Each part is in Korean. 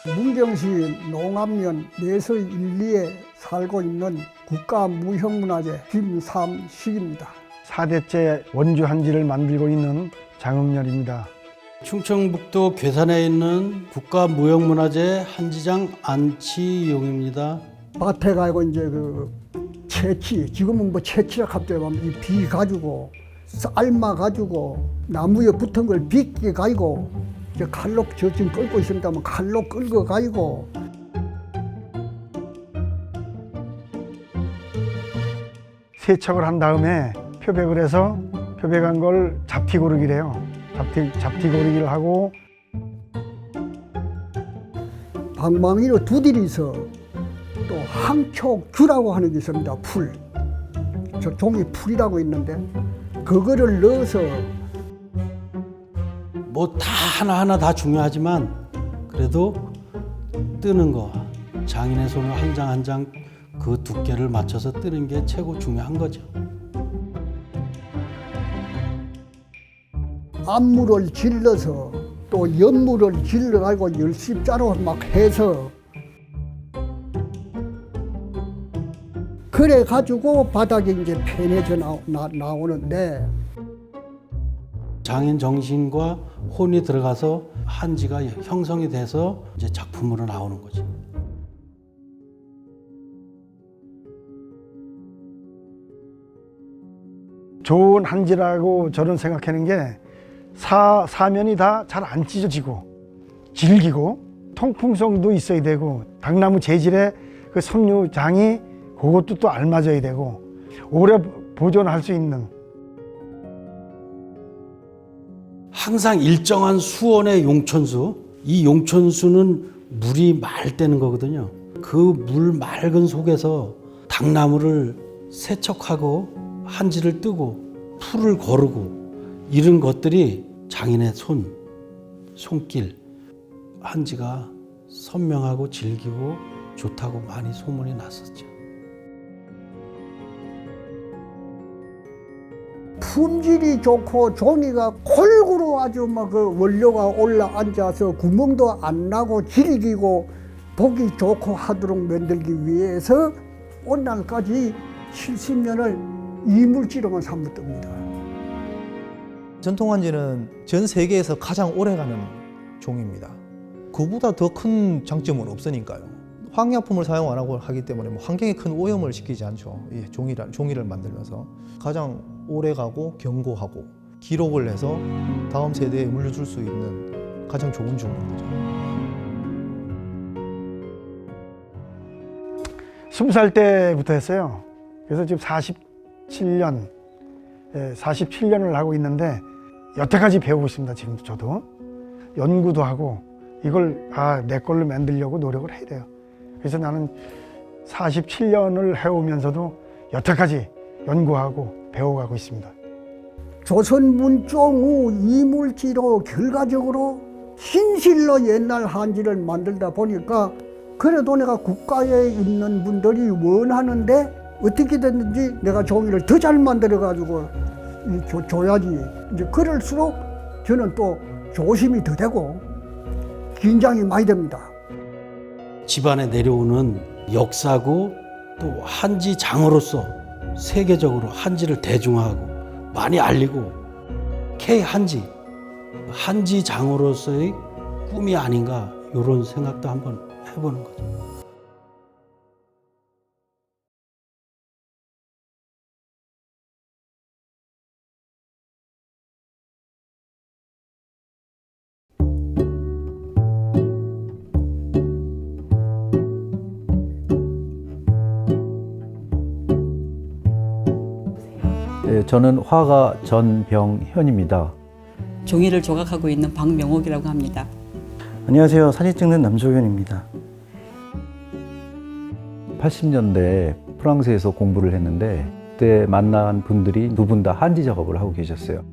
문경시 농암면 내서 1리에 살고 있는 국가무형문화재 김삼식입니다. 4대째 원주 한지를 만들고 있는 장흥렬입니다. 충청북도 괴산에 있는 국가무형문화재 한지장 안치용입니다. 밭에 가고 이제 채취, 지금은 채취라 갑자기 하면 이 비 가지고 삶아 가지고 나무에 붙은 걸 빗기 가지고 이제 칼로 지금 끌고 있습니다만 칼로 끌고 가지고 세척을 한 다음에 표백을 해서 표백한 걸 잡티고르기를 해요. 잡티고르기를 하고 방망이로 두드려서 또 항촉규라고 하는 게 있습니다. 풀. 저 종이 풀이라고 있는데 그거를 넣어서 뭐 다 하나하나 다 중요하지만 그래도 뜨는 거, 장인의 손을 한 장 한 장 그 두께를 맞춰서 뜨는 게 최고 중요한 거죠. 앞물을 질러서 또 옆물을 질러가지고 열십자로 막 해서 그래 가지고 바닥에 이제 편해져 나오는데 장인 정신과 혼이 들어가서 한지가 형성이 돼서 이제 작품으로 나오는 거죠. 좋은 한지라고 저는 생각하는 게 사면이 다 잘 안 찢어지고 질기고 통풍성도 있어야 되고 당나무 재질의 그 섬유장이 그것도 또 알맞아야 되고 오래 보존할 수 있는 항상 일정한 수온의 용천수, 이 용천수는 물이 맑 때는 거거든요. 그 물 맑은 속에서 당나무를 세척하고 한지를 뜨고 풀을 거르고 이런 것들이 장인의 손길, 한지가 선명하고 질기고 좋다고 많이 소문이 났었죠. 품질이 좋고 종이가 골고루 아주 막 그 원료가 올라 앉아서 구멍도 안 나고 질기고 보기 좋고 하도록 만들기 위해서 오늘날까지 70년을 이물질로만 삼았답니다. 전통 한지는 전 세계에서 가장 오래가는 종입니다. 그보다 더 큰 장점은 없으니까요. 황약품을 사용 안 하고 하기 때문에 환경에 큰 오염을 시키지 않죠. 이 종이를 만들면서 가장 오래가고 견고하고 기록을 해서 다음 세대에 물려줄 수 있는 가장 좋은 종인 거죠. 20살 때부터 했어요. 그래서 지금 47년을 하고 있는데 여태까지 배우고 있습니다. 지금 저도 연구도 하고 이걸 내 걸로 만들려고 노력을 해야 돼요. 그래서 나는 47년을 해오면서도 여태까지 연구하고 배워가고 있습니다. 조선 문종 후 이물질로 결과적으로 신실로 옛날 한지를 만들다 보니까 그래도 내가 국가에 있는 분들이 원하는데 어떻게 됐는지 내가 종이를 더 잘 만들어 가지고 줘야지. 이제 그럴수록 저는 또 조심이 더 되고 긴장이 많이 됩니다. 집안에 내려오는 역사고 또 한지 장으로서 세계적으로 한지를 대중화하고 많이 알리고 K한지, 한지 장으로서의 꿈이 아닌가 이런 생각도 한번 해보는 거죠. 네, 저는 화가 전병현입니다. 종이를 조각하고 있는 박명옥이라고 합니다. 안녕하세요. 사진 찍는 남조현입니다. 80년대 프랑스에서 공부를 했는데 그때 만난 분들이 두 분 다 한지 작업을 하고 계셨어요.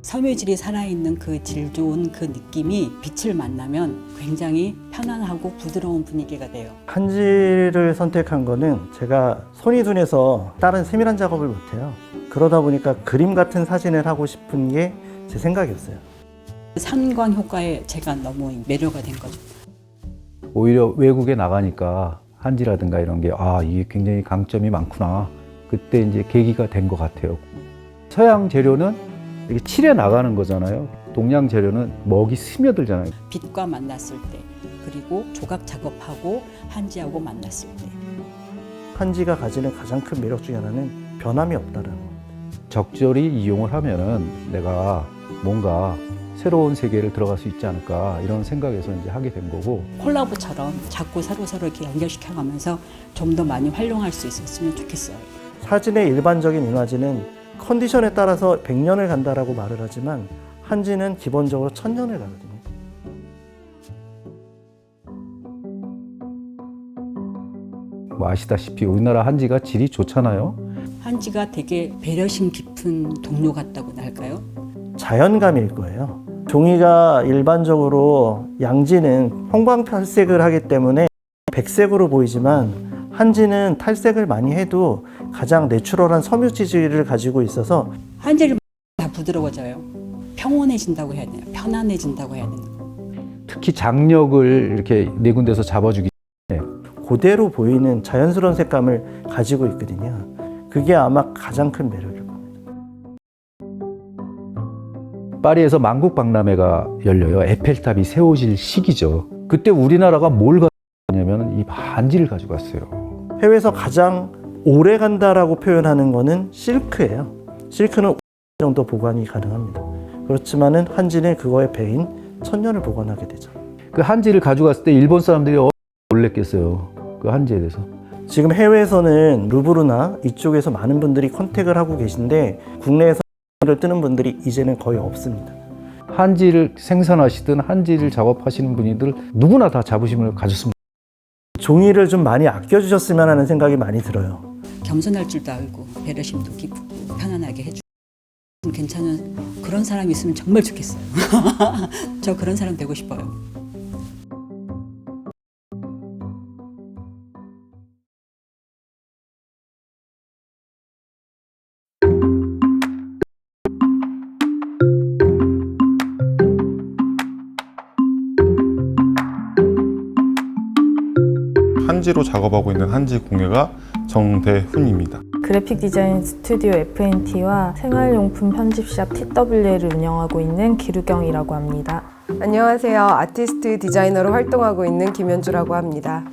섬유질이 살아있는 그 질 좋은 그 느낌이 빛을 만나면 굉장히 편안하고 부드러운 분위기가 돼요. 한지를 선택한 거는 제가 손이 둔해서 다른 세밀한 작업을 못해요. 그러다 보니까 그림 같은 사진을 하고 싶은 게 제 생각이었어요. 산광 효과에 제가 너무 매료가 된 거죠. 오히려 외국에 나가니까 한지라든가 이런 게 이게 굉장히 강점이 많구나. 그때 이제 계기가 된 것 같아요. 서양 재료는 이렇게 칠해 나가는 거잖아요. 동양 재료는 먹이 스며들잖아요. 빛과 만났을 때, 그리고 조각 작업하고 한지하고 만났을 때. 한지가 가지는 가장 큰 매력 중에 하나는 변함이 없다는 거. 적절히 이용을 하면은 내가 뭔가 새로운 세계를 들어갈 수 있지 않을까 이런 생각에서 이제 하게 된 거고. 콜라보처럼 자꾸 서로 이렇게 연결시켜가면서 좀 더 많이 활용할 수 있었으면 좋겠어요. 사진의 일반적인 인화지는 컨디션에 따라서 100년을 간다라고 말을 하지만 한지는 기본적으로 1000년을 가거든요. 뭐 아시다시피 우리나라 한지가 질이 좋잖아요. 한지가 되게 배려심 깊은 동료 같다고나 할까요? 자연감일 거예요. 종이가 일반적으로 양지는 형광탈색을 하기 때문에 백색으로 보이지만 한지는 탈색을 많이 해도 가장 내추럴한 섬유 지질을 가지고 있어서 한지를 다 부드러워져요. 평온해진다고 해야 되나? 편안해진다고 해야 되나? 특히 장력을 이렇게 네 군데서 잡아주기. 그대로 보이는 자연스러운 색감을 가지고 있거든요. 그게 아마 가장 큰 매력일 겁니다. 파리에서 만국박람회가 열려요. 에펠탑이 세워질 시기죠. 그때 우리나라가 뭘 가냐면 이 한지를 가지고 왔어요. 해외에서 가장 오래 간다라고 표현하는 거는 실크예요. 실크는 정도 보관이 가능합니다. 그렇지만은 한지는 그거의 배인 1000년을 보관하게 되죠. 그 한지를 가져갔을 때 일본 사람들이 놀랬겠어요. 그 한지에 대해서. 지금 해외에서는 루브르나 이쪽에서 많은 분들이 컨택을 하고 계신데 국내에서 를 뜨는 분들이 이제는 거의 없습니다. 한지를 생산하시든 한지를 작업하시는 분들 누구나 다 자부심을 가졌습니다. 종이를 좀 많이 아껴주셨으면 하는 생각이 많이 들어요. 겸손할 줄도 알고 배려심도 깊고 편안하게 해주고 괜찮은 그런 사람이 있으면 정말 좋겠어요. 저 그런 사람 되고 싶어요. 한지로 작업하고 있는 한지 공예가 정대훈입니다. 그래픽 디자인 스튜디오 FNT와 생활용품 편집샵 TW를 운영하고 있는 기루경이라고 합니다. 안녕하세요. 아티스트 디자이너로 활동하고 있는 김현주라고 합니다.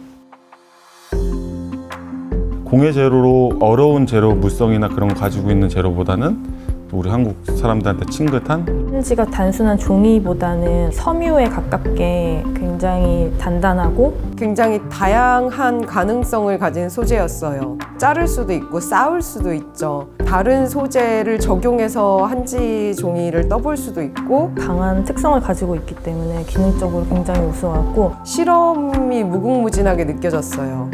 공예 재료로 어려운 재료, 물성이나 그런 거 가지고 있는 재료보다는 우리 한국 사람들한테 친근한 한지가 단순한 종이보다는 섬유에 가깝게 굉장히 단단하고 굉장히 다양한 가능성을 가진 소재였어요. 자를 수도 있고 쌓을 수도 있죠. 다른 소재를 적용해서 한지 종이를 떠볼 수도 있고 강한 특성을 가지고 있기 때문에 기능적으로 굉장히 우수하고 실험이 무궁무진하게 느껴졌어요.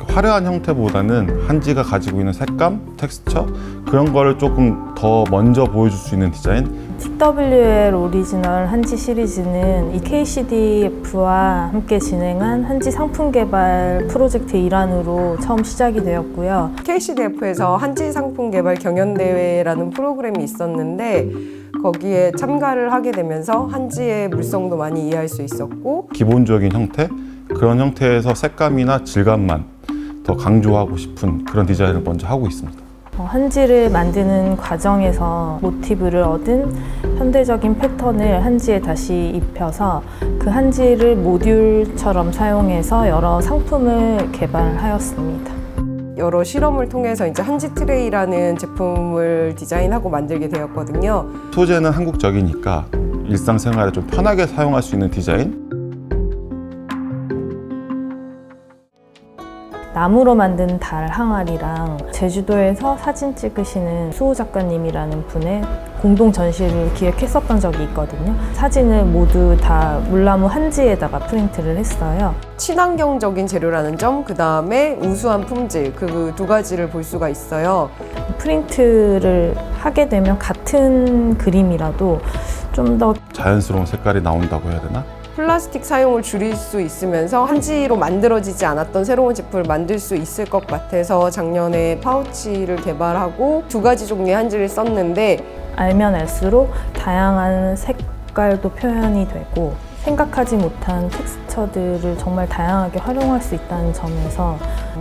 화려한 형태보다는 한지가 가지고 있는 색감, 텍스처 그런 거를 조금 더 먼저 보여줄 수 있는 디자인. TWL 오리지널 한지 시리즈는 이 KCDF와 함께 진행한 한지 상품 개발 프로젝트 일환으로 처음 시작이 되었고요. KCDF에서 한지 상품 개발 경연대회라는 프로그램이 있었는데 거기에 참가를 하게 되면서 한지의 물성도 많이 이해할 수 있었고 기본적인 형태, 그런 형태에서 색감이나 질감만 더 강조하고 싶은 그런 디자인을 먼저 하고 있습니다. 한지를 만드는 과정에서 모티브를 얻은 현대적인 패턴을 한지에 다시 입혀서 그 한지를 모듈처럼 사용해서 여러 상품을 개발하였습니다. 여러 실험을 통해서 이제 한지 트레이라는 제품을 디자인하고 만들게 되었거든요. 소재는 한국적이니까 일상생활에 좀 편하게 사용할 수 있는 디자인. 나무로 만든 달 항아리랑 제주도에서 사진 찍으시는 수호 작가님이라는 분의 공동 전시를 기획했었던 적이 있거든요. 사진을 모두 다 물나무 한지에다가 프린트를 했어요. 친환경적인 재료라는 점, 그 다음에 우수한 품질, 그 두 가지를 볼 수가 있어요. 프린트를 하게 되면 같은 그림이라도 좀 더 자연스러운 색깔이 나온다고 해야 되나? 플라스틱 사용을 줄일 수 있으면서 한지로 만들어지지 않았던 새로운 제품을 만들 수 있을 것 같아서 작년에 파우치를 개발하고 2가지 종류의 한지를 썼는데 알면 알수록 다양한 색깔도 표현이 되고 생각하지 못한 텍스처들을 정말 다양하게 활용할 수 있다는 점에서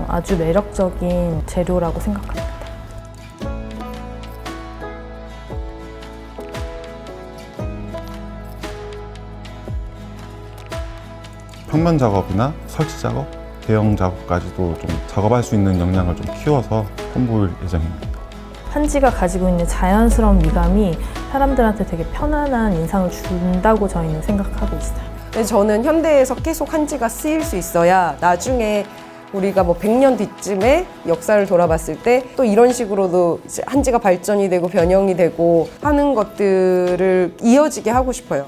아주 매력적인 재료라고 생각합니다. 평면 작업이나 설치 작업, 대형 작업까지도 좀 작업할 수 있는 역량을 좀 키워서 선보일 예정입니다. 한지가 가지고 있는 자연스러운 미감이 사람들한테 되게 편안한 인상을 준다고 저희는 생각하고 있어요. 근데 저는 현대에서 계속 한지가 쓰일 수 있어야 나중에 우리가 뭐 100년 뒤쯤에 역사를 돌아봤을 때 또 이런 식으로도 이제 한지가 발전이 되고 변형이 되고 하는 것들을 이어지게 하고 싶어요.